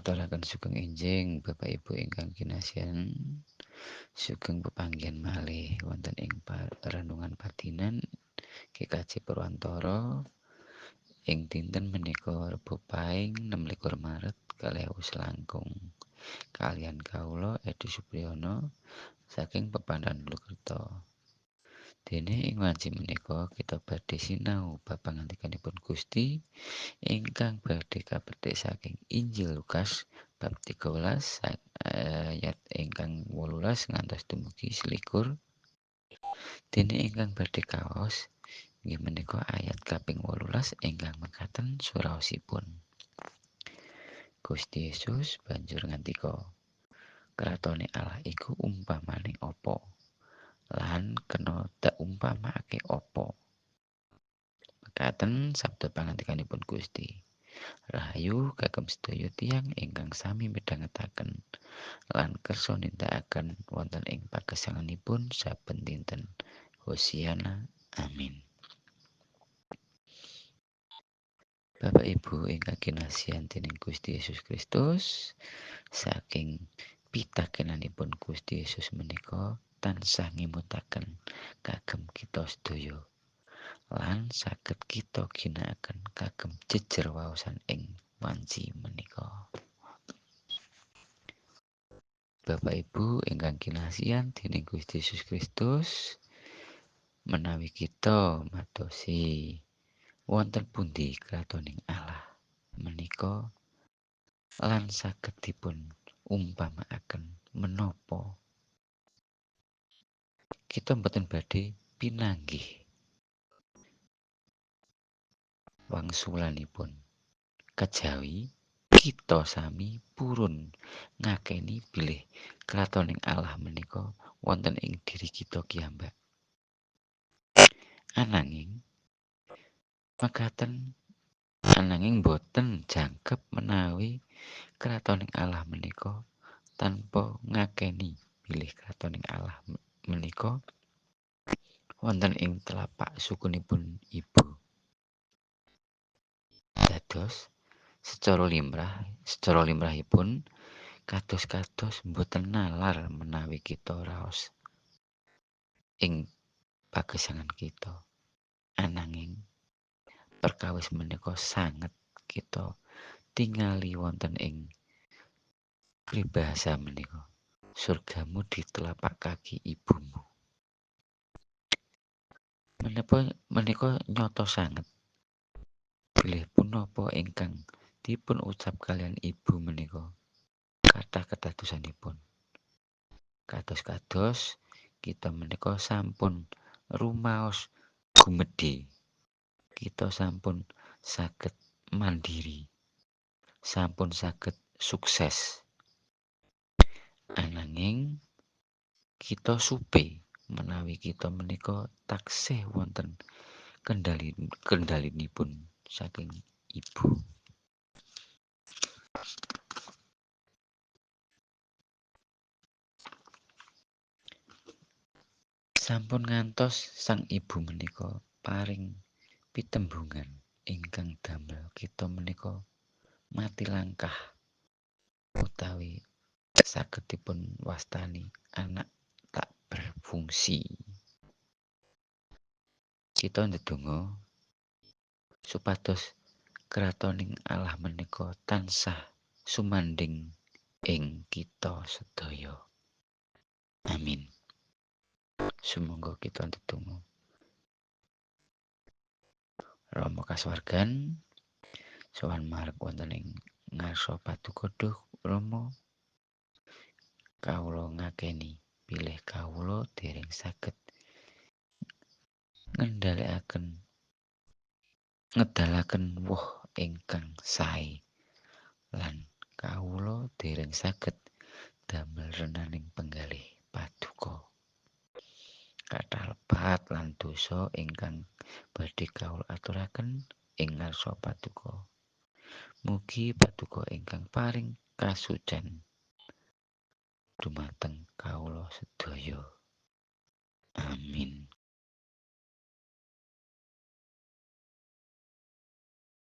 Ngaturaken sugeng enjing Bapak Ibu ingkang kinasihan, sugeng pepanggihan malih wonten ing renungan padinan GKJ Purwantara ing dinten menika Rebo Pahing 26 Maret 2019 kaliyan kawula Edi Supriyono saking Pepandan Lukerto. Dene ing wanci menika kita badhe sinau bab pangandikanipun Gusti ingkang badhe kapetik saking Injil Lukas bab 13 ayat ingkang 18 ngantos dumugi 21. Dene ingkang badhe kaos inggih menika ayat kaping 18 ingkang mekaten suraosipun. Gusti Yesus banjur ngandika, "Kratone Allah iku umpamane apa? Lan kena diumpamakake apa?" Mekaten sabda pangandikanipun Gusti. Rahayu kagem sedaya tiyang ingkang sami midhangetaken lan kersa nindakaken wonten ing pagesanganipun saben dinten. Hosiana. Amin. Bapak Ibu ingkang kinasihan dening Gusti Yesus Kristus, saking pitakenanipun Gusti Yesus menika tansah ngimutaken kagem kita sedaya lan saged kita ginakaken kagem jejer waosan ing wanci menika. Bapak Ibu ingkang kinasihan dening Gusti Yesus Kristus, menawi kita madosi wonten pundi kratoning Allah menika lan saged dipun umpamakaken menapa kita mboten badhe pinanggih wangsulanipun kejawi kita sami purun ngakeni bilih kratoning Allah menika wonten ing diri kita kiyambak. Ananging boten jangkep menawi kratoning Allah menika tanpa ngakeni bilih kratoning Allah menika wonten ing telapak sukunipun ibu. Dados secara limrahipun kados boten nalar menawi kita raos ing pagesangan kita. Ananging perkawis menika sanget kita tingali wonten ing pribahasa menika. Surgamu di telapak kaki ibumu. Menika nyata sanget. Bilih punapa ingkang dipun ucap kalian ibu menika kathah kedadosanipun. Kados-kados kita menika sampun rumaos gumedhe. Kita sampun saged mandiri. Sampun saged sukses. Ananging kita supe menawi kita menika taksih wonten kendalinipun saking ibu. Sampun ngantos sang ibu menika paring pitembungan ingkang damel kita menika mati langkah utawi saged dipun wastani anak tak berfungsi. Kita ndedonga supados kratoning Allah menika tansah sumanding ing kita sedaya. Amin. Sumangga kita ndedonga. Rama kasuwargan sowan marep wonten ing ngarsa Paduka Duh Rama, kawula ngakeni bilih kawula dereng saged ngedalaken woh ingkang sae lan kawula dereng saged damel renaning penggalih Paduka. Kathah lepat lan dosa ingkang badhe kawula aturaken ing ngarsa Paduka. Mugi Paduka ingkang paring kasucen dumateng kawula sedaya.